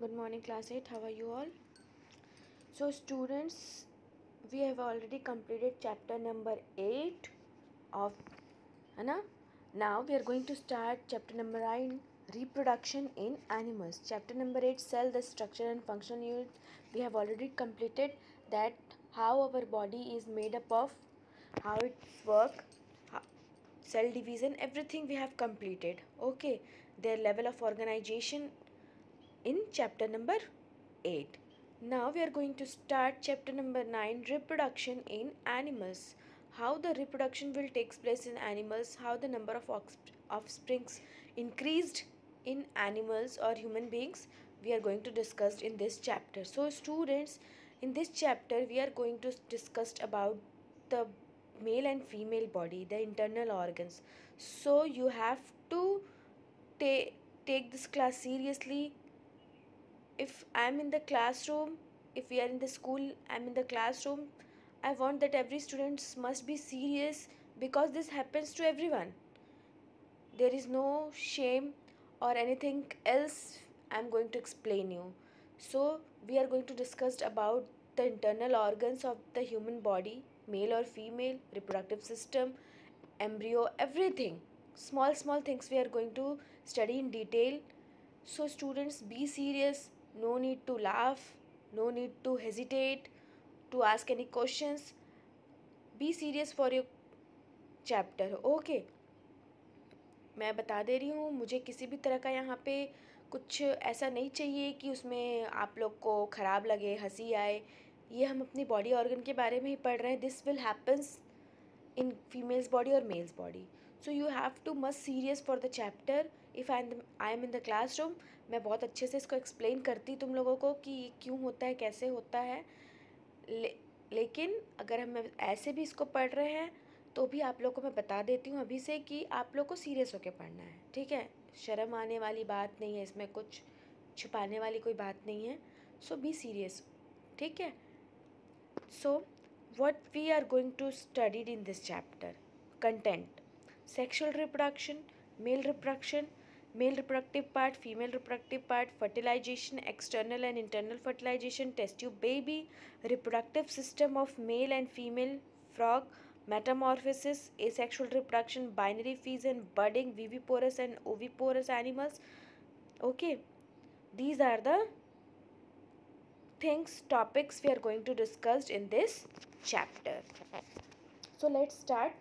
Good morning, class 8. How are you all? So, students, we have already completed chapter number 8 of Anna. Now we are going to start chapter number 9, reproduction in animals. Chapter number 8, cell, the structure and function unit. We have already completed that, how our body is made up of, how it's work, cell division, everything we have completed. Okay, their level of organization in chapter number 8. Now we are going to start chapter number 9, reproduction in animals. How the reproduction will take place in animals, how the number of offsprings increased in animals or human beings, we are going to discuss in this chapter. So students, in this chapter we are going to discuss about the male and female body, the internal organs. So you have to take this class seriously. If I'm in the classroom, if we are in the school, I'm in the classroom, I want that every student must be serious, because this happens to everyone. There is no shame or anything else. I'm going to explain you. So we are going to discuss about the internal organs of the human body, male or female, reproductive system, embryo, everything. Small things we are going to study in detail. So students, be serious, no need to laugh, no need to hesitate to ask any questions. Be serious for your chapter. Okay, मैं बता दे रही हूँ, मुझे किसी भी तरह का यहाँ पे कुछ ऐसा नहीं चाहिए कि उसमें आप लोग को ख़राब लगे, हंसी आए. ये हम अपनी बॉडी ऑर्गन के बारे में ही पढ़ रहे हैं. This will happens in female's body or male's body. So you have to must serious for the chapter. If I am in the classroom, मैं बहुत अच्छे से इसको explain करती तुम लोगों को कि ये क्यों होता है, कैसे होता है. लेकिन अगर हम ऐसे भी इसको पढ़ रहे हैं तो भी आप लोग को मैं बता देती हूँ अभी से कि आप लोग को सीरियस होकर पढ़ना है. ठीक है, शर्म आने वाली बात नहीं है इसमें, कुछ छुपाने वाली कोई बात नहीं है. सो बी सीरियस. ठीक है. So what we are going to study in this chapter: content, sexual reproduction, male reproduction, male reproductive part, female reproductive part, fertilization, external and internal fertilization, test tube baby, reproductive system of male and female frog, metamorphosis, asexual reproduction, binary fission, budding, viviparous and oviparous animals. Okay, these are the things, topics we are going to discuss in this chapter. So let's start.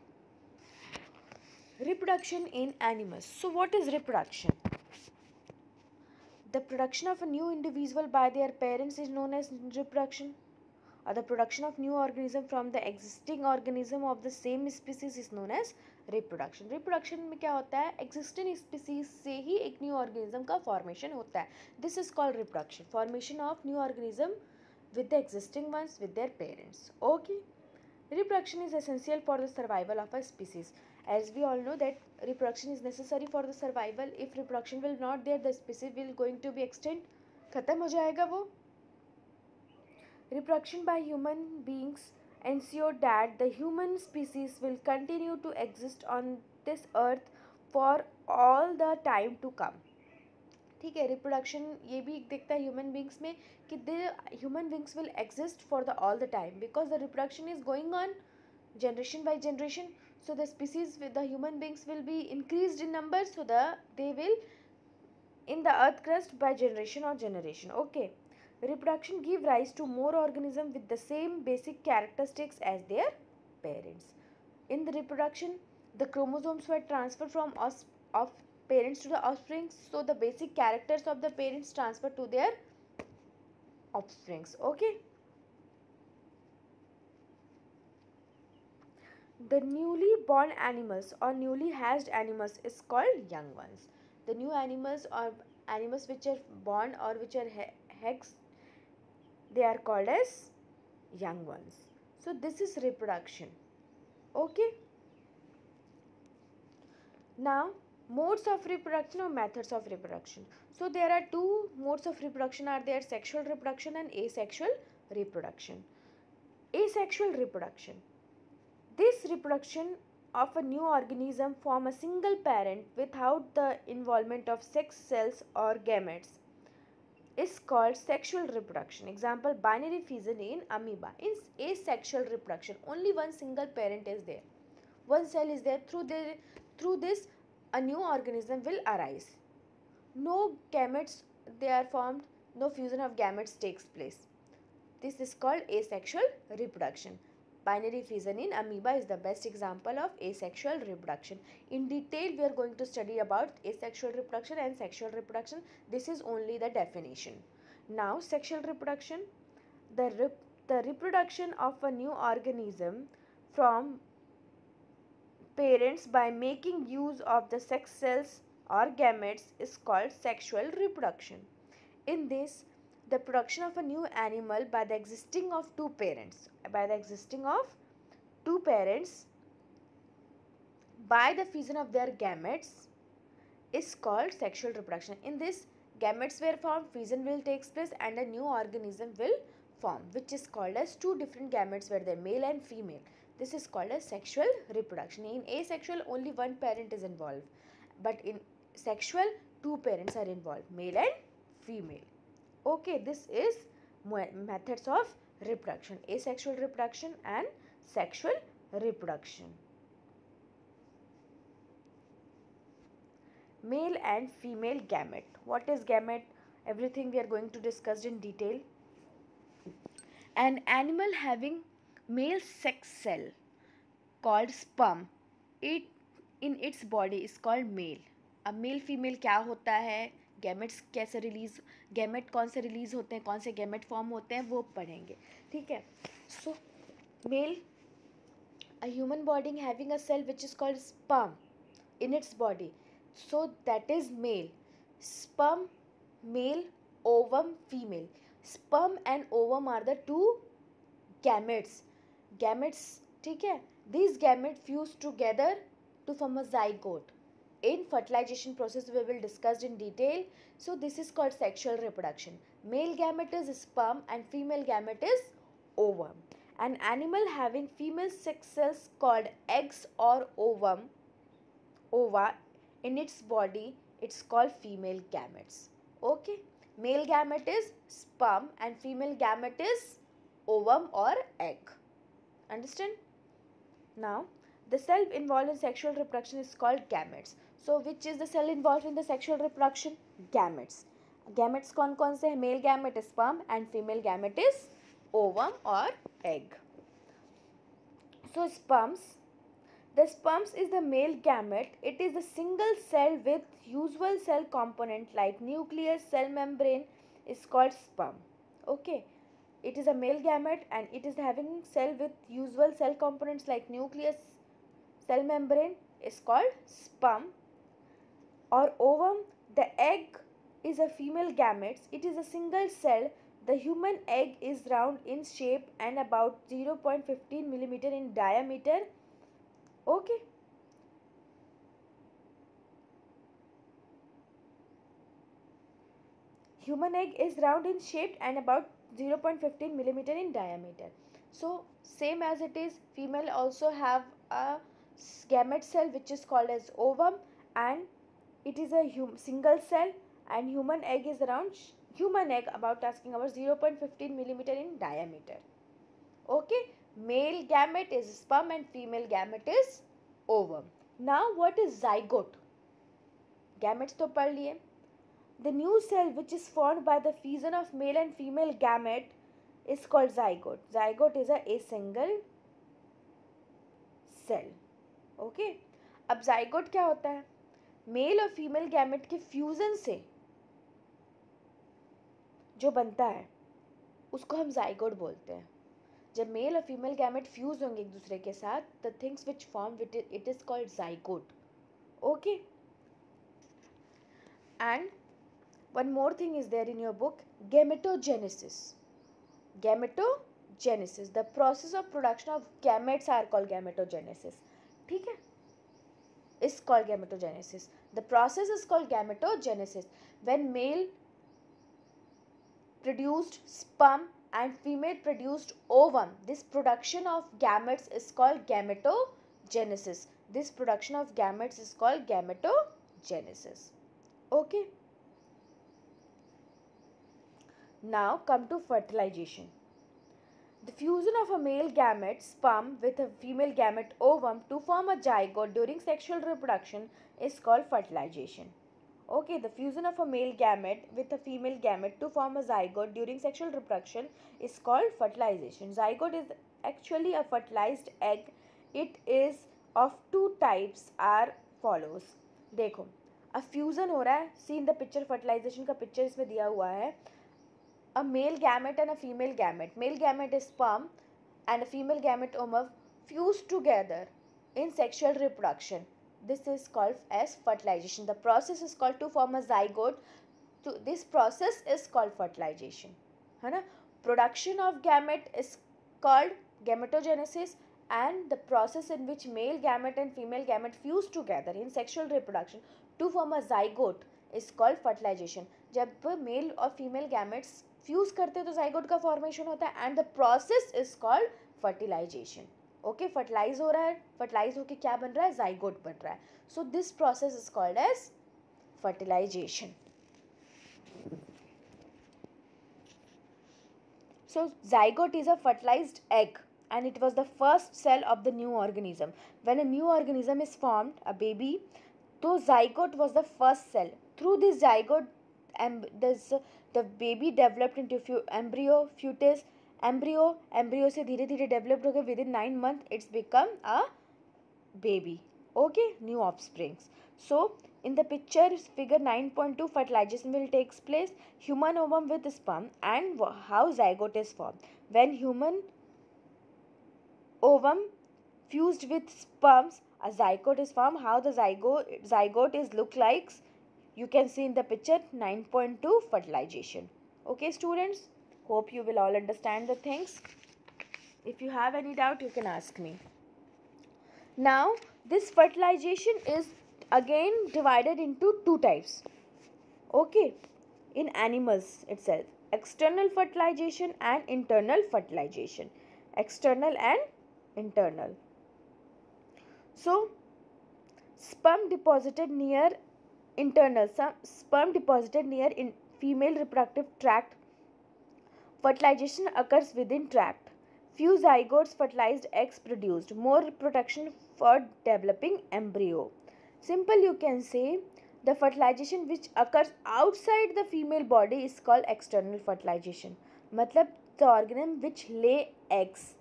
Reproduction in animals. So what is reproduction? The production of a new individual by their parents is known as reproduction, or the production of new organism from the existing organism of the same species is known as reproduction. Reproduction में क्या होता है, existing species से ही एक new organism का formation होता है. This is called reproduction, formation of new organism with the existing ones with their parents. Okay. Reproduction is essential for the survival of a species. As we all know that reproduction is necessary for the survival. If reproduction will not there, the species will going to be extinct. खत्म हो जाएगा वो. Reproduction by human beings ensure that the human species will continue to exist on this earth for all the time to come. ठीक है. Reproduction ये भी देखता है ह्यूमन बींग्स में कि the human beings will exist for the all the time, because the reproduction is going on generation by generation. So the species with the human beings will be increased in numbers, so they will in the earth crust by generation or generation. Okay. Reproduction give rise to more organisms with the same basic characteristics as their parents. In the reproduction, the chromosomes were transferred from of parents to the offspring, so the basic characters of the parents transfer to their offsprings. Okay. The newly born animals or newly hatched animals is called young ones. The new animals or animals which are born or which are hatched, they are called as young ones. So this is reproduction. Okay. Now modes of reproduction or methods of reproduction. So there are two modes of reproduction are there: sexual reproduction and asexual reproduction. Asexual reproduction. This reproduction of a new organism from a single parent without the involvement of sex cells or gametes. is called sexual reproduction. Example, binary fission in amoeba. In asexual reproduction, only one single parent is there. One cell is there. Through this, a new organism will arise. No gametes they are formed. No fusion of gametes takes place. This is called asexual reproduction. Binary fission in amoeba is the best example of asexual reproduction. In detail, we are going to study about asexual reproduction and sexual reproduction. This is only the definition. Now, sexual reproduction, the reproduction of a new organism from parents by making use of the sex cells or gametes is called sexual reproduction. In this, the production of a new animal by the existing of two parents, by the fission of their gametes is called sexual reproduction. In this, gametes were formed, fission will take place and a new organism will form, which is called as two different gametes were there, male and female. This is called as sexual reproduction. In asexual, only one parent is involved, but in sexual, two parents are involved, male and female. Okay, this is methods of reproduction, asexual reproduction and sexual reproduction. Male and female gamete. What is gamete? Everything we are going to discuss in detail. An animal having male sex cell called sperm in its body is called male. अब male female क्या होता है, gametes कैसे release, gamete कौन से release होते हैं, कौन से गैमेट फॉर्म होते हैं, वो पढ़ेंगे. ठीक है. सो mail, a human body having a cell which is called sperm in its body, so that is male. Sperm male, ovum female. Sperm and ovum are the two gametes. ठीक है. These gametes fuse together to form a zygote. In fertilization process we will discuss in detail. So this is called sexual reproduction. Male gamete is sperm and female gamete is ovum. An animal having female sex cells called eggs or ova in its body, it's called female gametes. Okay. Male gamete is sperm and female gamete is ovum or egg. Understand? Now, the cell involved in sexual reproduction is called gametes. So, which is the cell involved in the sexual reproduction? Gametes. Gametes कौन से हैं? Male gamete is sperm and female gamete is ovum or egg. So, the sperms is the male gamete. It is a single cell with usual cell component like nucleus, cell membrane is called sperm. Okay. It is a male gamete and it is having cell with usual cell components like nucleus, cell membrane is called sperm. Or ovum, the egg is a female gamete. It is a single cell. The human egg is round in shape and about 0.15 millimeter in diameter. Okay. Human egg is round in shape and about 0.15 millimeter in diameter. So same as it is, female also have a gamete cell which is called as ovum and it is a single cell, and human egg is around, about 0.15 millimeter in diameter. Okay. Male gamete is sperm and female gamete is ovum. Now what is zygote? Gametes तो पढ़ लिए. The new cell which is formed by the fusion of male and female gamete is called zygote. Zygote is a single cell. Okay. अब zygote क्या होता है? Mail और female gamete के fusion से जो बनता है उसको हम जाइगोट बोलते हैं. जब मेल और फीमेल गैमेट फ्यूज होंगे एक दूसरे के साथ, the things which form it is called zygote. Okay. And one more thing is there in your book, gametogenesis. Gametogenesis, the process of production of gametes are called gametogenesis. ठीक है. Is called gametogenesis. The process is called gametogenesis. When male produced sperm and female produced ovum, this production of gametes is called gametogenesis. This production of gametes is called gametogenesis. Okay. Now come to fertilization. The fusion of a male gamete sperm with a female gamete ovum to form a zygote during sexual reproduction is called fertilization. Okay, the fusion of a male gamete with a female gamete to form a zygote during sexual reproduction is called fertilization. Zygote is actually a fertilized egg. It is of two types are follows. देखो, a fusion हो रहा है. See in the picture, fertilization का picture इसमें दिया हुआ है. A male gamete and a female gamete. Male gamete is sperm and a female gamete ovum fuse together in sexual reproduction. This is called as fertilization. The process is called to form a zygote. This process is called fertilization. है ना? Production of gamete is called gametogenesis, and the process in which male gamete and female gamete fuse together in sexual reproduction to form a zygote is called fertilization. जब male और female gametes fuse करते हैं तो zygote का formation होता है and the process is called fertilization. Okay, fertilize हो रहा है, फर्टिलाइज होकर क्या बन रहा है, जाइगोट बन रहा है. So this process is called as fertilization. So zygote is a fertilized egg and it was the first cell of the new organism. When a new organism is formed, a baby, so zygote was the first cell. Through this zygote, the baby developed into embryo, fetus, embryo से धीरे धीरे developed हो गए. Within 9 months, it's become a baby. Okay, new offsprings. So in the picture figure 9.2, fertilization will take place. Human ovum with sperm, and how zygote is formed. When human ovum fused with sperms, a zygote is formed. How the zygote is look like, you can see in the picture 9.2, fertilization. Okay students, hope you will all understand the things. If you have any doubt, you can ask me. Now this fertilization is again divided into two types. Okay, in animals itself, external fertilization and internal fertilization. External and internal. So sperm deposited near internal, sperm deposited near in female reproductive tract. Fertilization occurs within tract. Few zygotes, fertilized eggs produced. More protection for developing embryo. Simple, you can say the fertilization which occurs outside the female body is called external fertilization. मतलब the organism which lay eggs.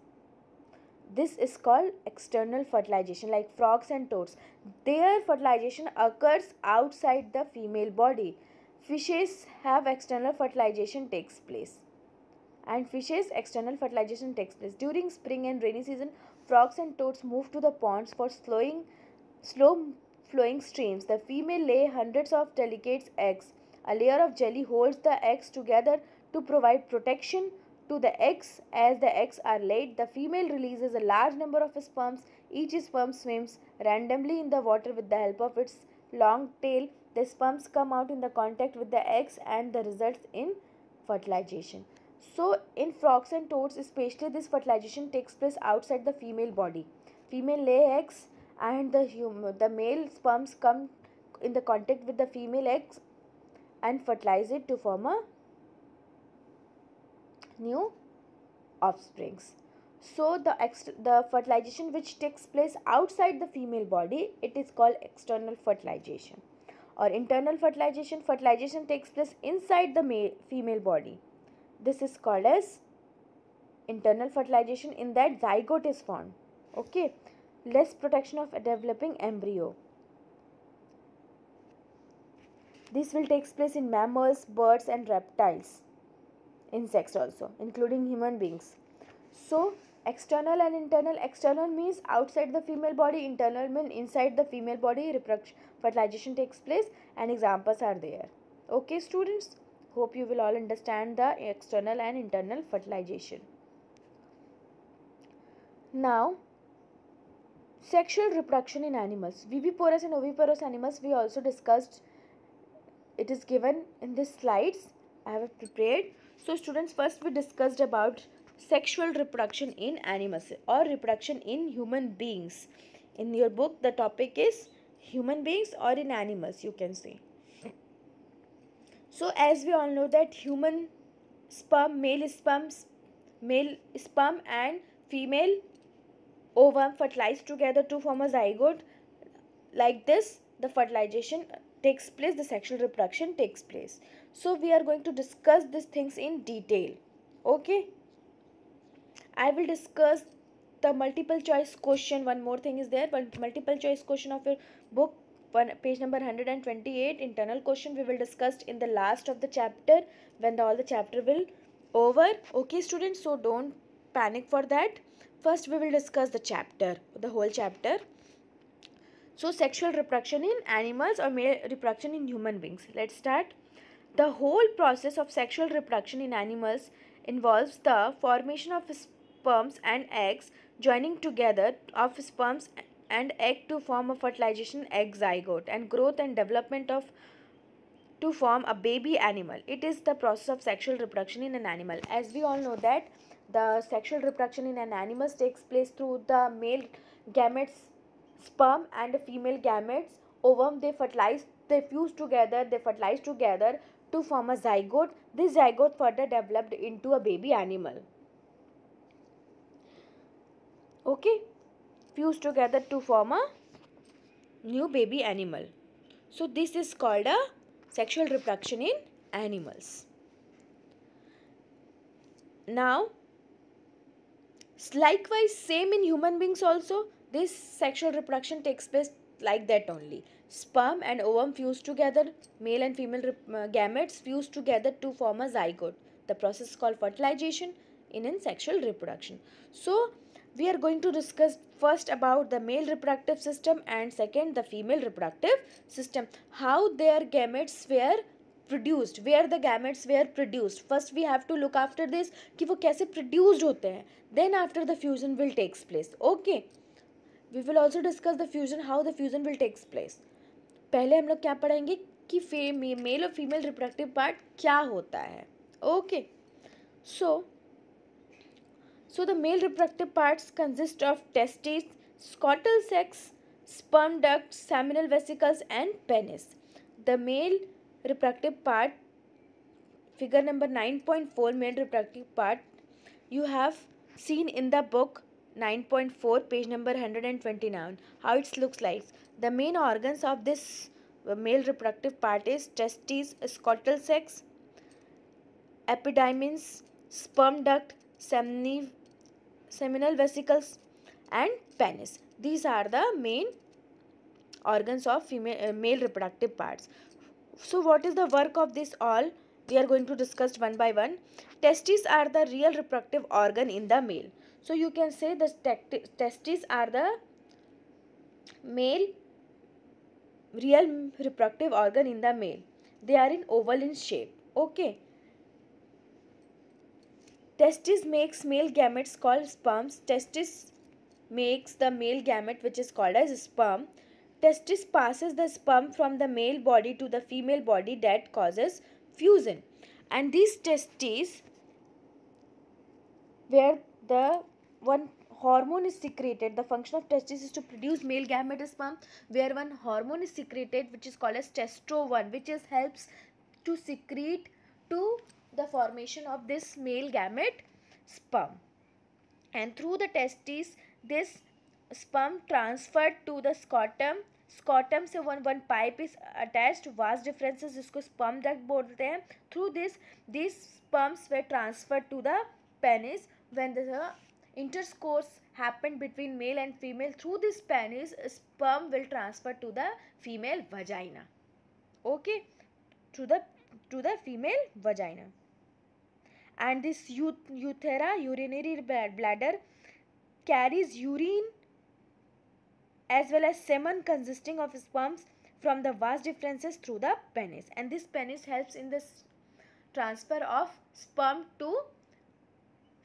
This is called external fertilization. Like frogs and toads, their fertilization occurs outside the female body. Fishes have external fertilization takes place. And fishes external fertilization takes place. During spring and rainy season, frogs and toads move to the ponds for slow flowing streams. The female lay hundreds of delicate eggs. A layer of jelly holds the eggs together to provide protection to the eggs. As the eggs are laid, the female releases a large number of sperms. Each sperm swims randomly in the water with the help of its long tail. The sperms come out in the contact with the eggs and the results in fertilization. So in frogs and toads especially, this fertilization takes place outside the female body. Female lay eggs and the male sperms come in the contact with the female eggs and fertilize it to form a new offsprings. So the fertilization which takes place outside the female body, it is called external fertilization. Or internal fertilization, fertilization takes place inside the female body. This is called as internal fertilization. In that, zygote is formed. Okay, less protection of a developing embryo. This will take place in mammals, birds and reptiles, insects also, including human beings. So external and internal. External means outside the female body, internal means inside the female body. Fertilization takes place and examples are there. Okay students, hope you will all understand the external and internal fertilization. Now sexual reproduction in animals. Viviparous and oviparous animals we also discussed. It is given in this slides I have prepared. So students, first we discussed about sexual reproduction in animals or reproduction in human beings. In your book the topic is human beings or in animals, you can say. So as we all know that human male sperm and female ovum fertilize together to form a zygote. Like this, the fertilization takes place, the sexual reproduction takes place. So we are going to discuss these things in detail. Okay, I will discuss the multiple choice question. One more thing is there, but multiple choice question of your book, page number 128, internal question, we will discuss in the last of the chapter, when all the chapter will over. Okay students, so don't panic for that. First we will discuss the chapter, the whole chapter. So sexual reproduction in animals or male reproduction in human beings. Let's start. The whole process of sexual reproduction in animals involves the formation of sperms and eggs joining together of sperms and egg to form a fertilization egg zygote and growth and development of to form a baby animal. It is the process of sexual reproduction in an animal. As we all know that the sexual reproduction in an animal takes place through the male gametes sperm and the female gametes ovum. They fuse together, they fertilize together to form a zygote. This zygote further developed into a baby animal. Okay, fuse together to form a new baby animal. So this is called a sexual reproduction in animals. Now, likewise, same in human beings also, this sexual reproduction takes place like that only. Sperm and ovum fuse together, male and female gametes fuse together to form a zygote. The process is called fertilization in sexual reproduction. So, we are going to discuss first about the male reproductive system and second the female reproductive system. How their gametes were produced, where the gametes were produced. First we have to look after this कि वो कैसे produced होते हैं. Then after the fusion will takes place. Okay. We will also discuss the fusion, how the fusion will takes place. पहले हम लोग क्या पढ़ेंगे कि मेल और फीमेल रिप्रोडक्टिव पार्ट क्या होता है. Okay. So the male reproductive parts consist of testes, scrotal sacs, sperm ducts, seminal vesicles and penis. The male reproductive part, figure number 9.4, male reproductive part, you have seen in the book 9.4, page number 129, how it looks like. The main organs of this male reproductive part is testes, scrotal sacs, epididymis, sperm duct, seminal vesicles and penis. These are the main organs of male reproductive parts. So what is the work of this all? We are going to discuss one by one. Testes are the real reproductive organ in the male. So you can say the testes are the male real reproductive organ in the male. They are in oval in shape. Okay. Testis makes male gametes called sperms. Testis makes the male gamete which is called as sperm. Testis passes the sperm from the male body to the female body that causes fusion. And these testes, where the one hormone is secreted, the function of testis is to produce male gamete sperm, where one hormone is secreted which is called as testosterone, which helps to secrete to the formation of this male gamete sperm. And through the testes, this sperm transferred to the scrotum. Scrotum से one pipe is attached, vast differences जिसको sperm duct बोलते हैं. Through this, these sperms were transferred to the penis. When the intercourse happened between male and female, through this penis, sperm will transfer to the female vagina. Okay, to the female vagina. And this urinary bladder, carries urine as well as semen consisting of sperms from the vast differences through the penis. And this penis helps in the transfer of sperm to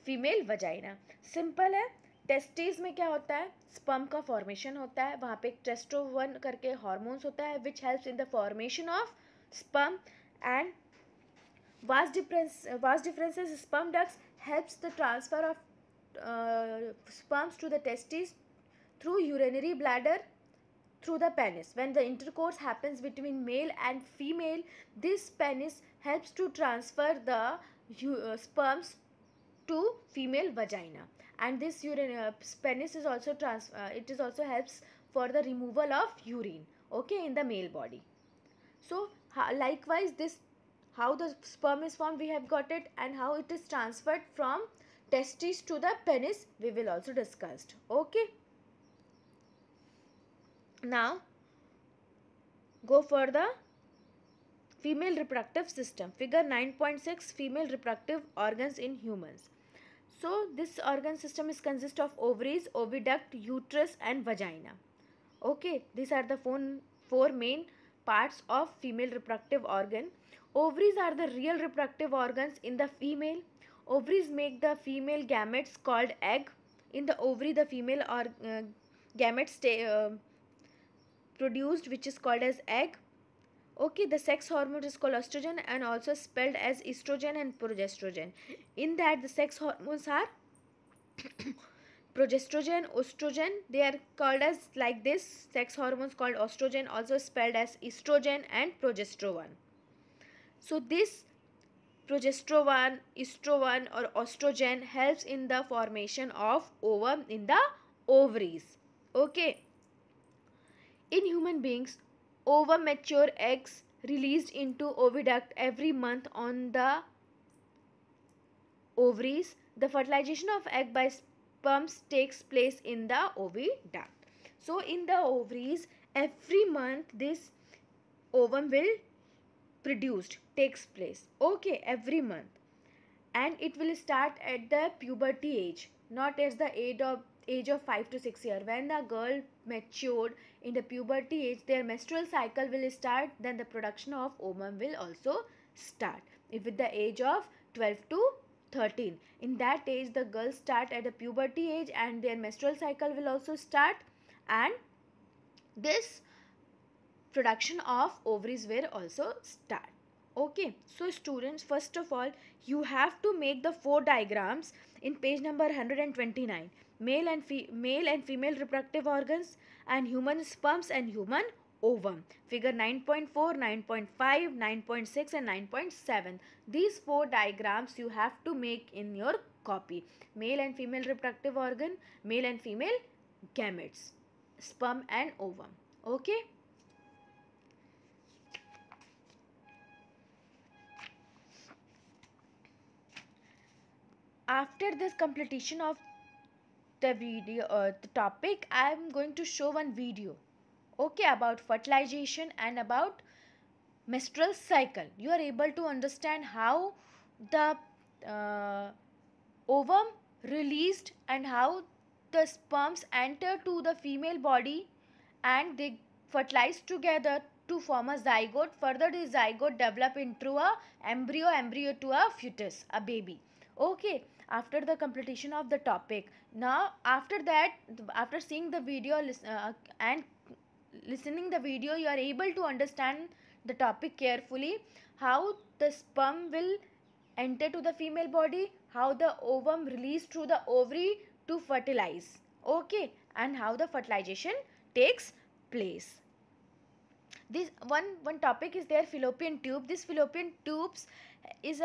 female vagina. Simple है. Testis में क्या होता है, sperm का formation होता है, वहाँ पे एक टेस्टोस्टेरोन करके हार्मोन्स होता है which helps in the formation of sperm. And vast differences sperm ducts helps the transfer of sperms to the testes through urinary bladder through the penis. When the intercourse happens between male and female, this penis helps to transfer the sperms to female vagina, and this penis is also it is also helps for the removal of urine, okay, in the male body. So likewise, this how the sperm is formed we have got it, and how it is transferred from testes to the penis we will also discussed, okay. Now go for the female reproductive system. Figure 9.6, female reproductive organs in humans. So this organ system is consist of ovaries, oviduct, uterus and vagina. Okay, these are the four main parts of female reproductive organ. Ovaries are the real reproductive organs in the female. Ovaries make the female gametes called egg. In the ovary, the female gametes produced, which is called as egg. Okay, the sex hormone is called estrogen and also spelled as estrogen and progesterone. In that, the sex hormones are progesterone, estrogen. They are called as like this. Sex hormones called estrogen, also spelled as estrogen and progesterone. So this progesterone, estrogen or estrogen helps in the formation of ovum in the ovaries. Okay. In human beings, ovum mature eggs released into oviduct every month on the ovaries. The fertilization of egg by sperms takes place in the oviduct. So in the ovaries, every month this ovum will produced takes place. Okay, every month. And it will start at the puberty age, not as the age of 5 to 6 years. When the girl matured in the puberty age, their menstrual cycle will start, then the production of ovum will also start. If with the age of 12 to 13, in that age the girls start at the puberty age and their menstrual cycle will also start, and this production of ovaries will also start. Okay, so students, first of all you have to make the four diagrams in page number 129. Male and female reproductive organs and human sperms and human ovum. Figure 9.4, 9.5, 9.6 and 9.7. These four diagrams you have to make in your copy. Male and female reproductive organ, male and female gametes, sperm and ovum. Okay. After this completion of the video the topic, I am going to show one video, okay, about fertilization and about menstrual cycle. You are able to understand how the ovum released and how the sperms enter to the female body and they fertilize together to form a zygote. Further, the zygote develop into a embryo to a fetus, a baby. Okay, after the completion of the topic, now after that, after seeing the video and listening the video, you are able to understand the topic carefully, how the sperm will enter to the female body, how the ovum released through the ovary to fertilize, okay, and how the fertilization takes place. This one topic is there, fallopian tube. This fallopian tubes is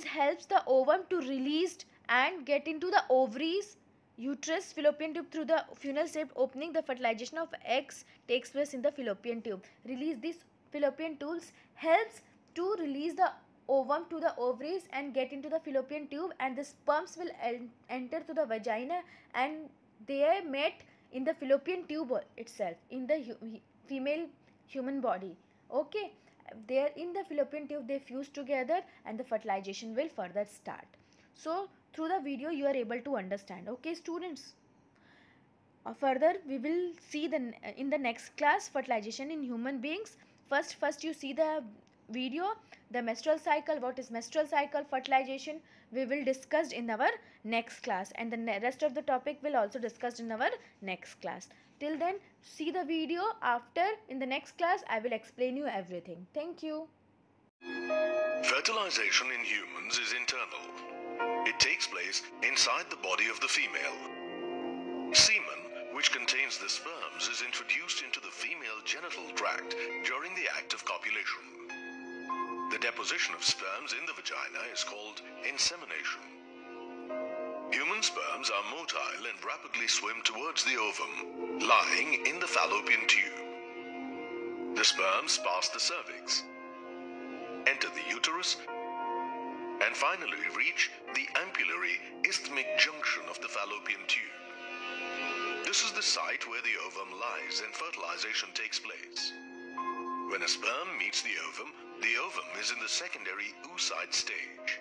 helps the ovum to released and get into the ovaries, uterus, fallopian tube. Through the funnel shaped opening, the fertilization of eggs takes place in the fallopian tube. Release these fallopian tubes helps to release the ovum to the ovaries and get into the fallopian tube, and the sperms will enter to the vagina and they are met in the fallopian tube itself in the female human body. Okay, there in the fallopian tube they fuse together and the fertilization will further start. So through the video you are able to understand. Okay students, further we will see in the next class fertilization in human beings. First you see the video, the menstrual cycle, what is menstrual cycle, fertilization we will discuss in our next class, and the rest of the topic will also discussed in our next class. Till then, see the video. After in the next class I will explain you everything. Thank you. Fertilization in humans is internal. It takes place inside the body of the female. Semen, which contains the sperms, is introduced into the female genital tract during the act of copulation. The deposition of sperms in the vagina is called insemination. Human sperms are motile and rapidly swim towards the ovum, lying in the fallopian tube. The sperms pass the cervix, enter the uterus, and finally reach the ampullary isthmic junction of the fallopian tube. This is the site where the ovum lies and fertilization takes place. When a sperm meets the ovum is in the secondary oocyte stage.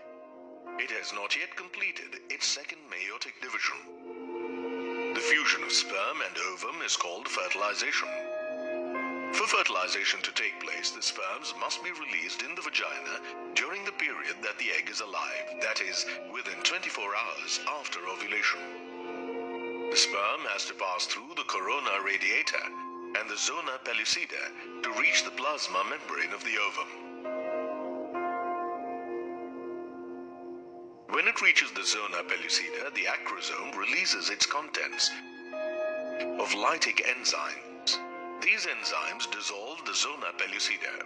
It has not yet completed its second meiotic division. The fusion of sperm and ovum is called fertilization. For fertilization to take place, the sperms must be released in the vagina during the period that the egg is alive, that is, within 24 hours after ovulation. The sperm has to pass through the corona radiata and the zona pellucida to reach the plasma membrane of the ovum. When it reaches the zona pellucida, the acrosome releases its contents of lytic enzymes. These enzymes dissolve the zona pellucida.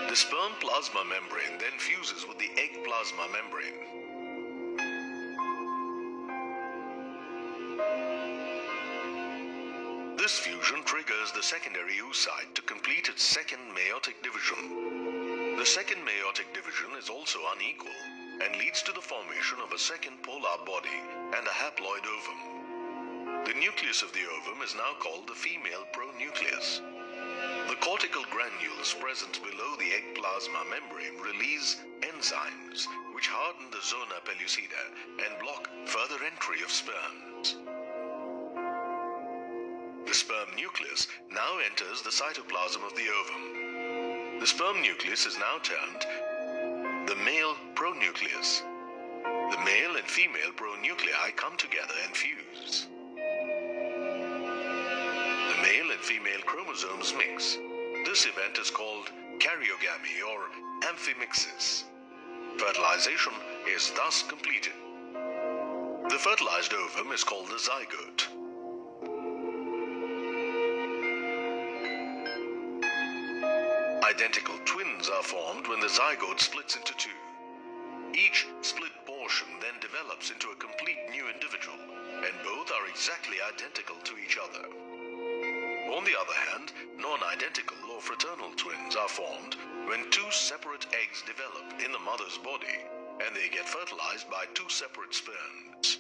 The sperm plasma membrane then fuses with the egg plasma membrane. This fusion triggers the secondary oocyte to complete its second meiotic division. The second meiotic division is also unequal and leads to the formation of a second polar body and a haploid ovum. The nucleus of the ovum is now called the female pronucleus. The cortical granules present below the egg plasma membrane release enzymes which harden the zona pellucida and block further entry of sperms. The sperm nucleus now enters the cytoplasm of the ovum. The sperm nucleus is now termed the male pronucleus. The male and female pronuclei come together and fuse. The male and female chromosomes mix. This event is called karyogamy or amphimixis. Fertilization is thus completed. The fertilized ovum is called the zygote. Identical twins are formed when the zygote splits into two. Each split portion then develops into a complete new individual, and both are exactly identical to each other. On the other hand, non-identical or fraternal twins are formed when two separate eggs develop in the mother's body, and they get fertilized by two separate sperms.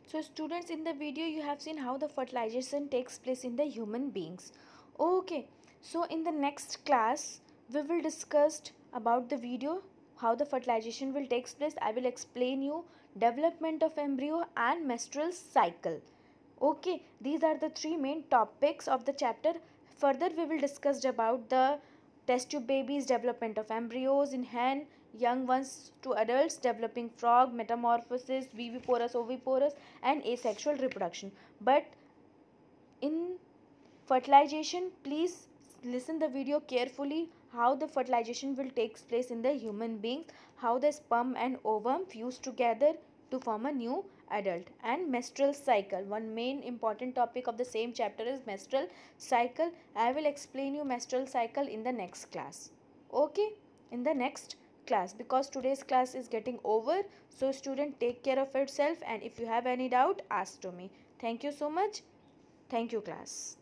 So students, in the video you have seen how the fertilization takes place in the human beings. Okay, so in the next class we will discuss about the video how the fertilization will take place. I will explain you development of embryo and menstrual cycle. Okay, these are the three main topics of the chapter. Further we will discuss about the test tube babies, development of embryos in hen, young ones to adults, developing frog, metamorphosis, viviporous, oviporous, and asexual reproduction. But in fertilization, please listen the video carefully how the fertilization will take place in the human beings, how the sperm and ovum fuse together to form a new adult. And menstrual cycle, one main important topic of the same chapter is menstrual cycle. I will explain you menstrual cycle in the next class. Okay, in the next class, because today's class is getting over. So student, take care of yourself, and if you have any doubt, ask to me. Thank you so much. Thank you class.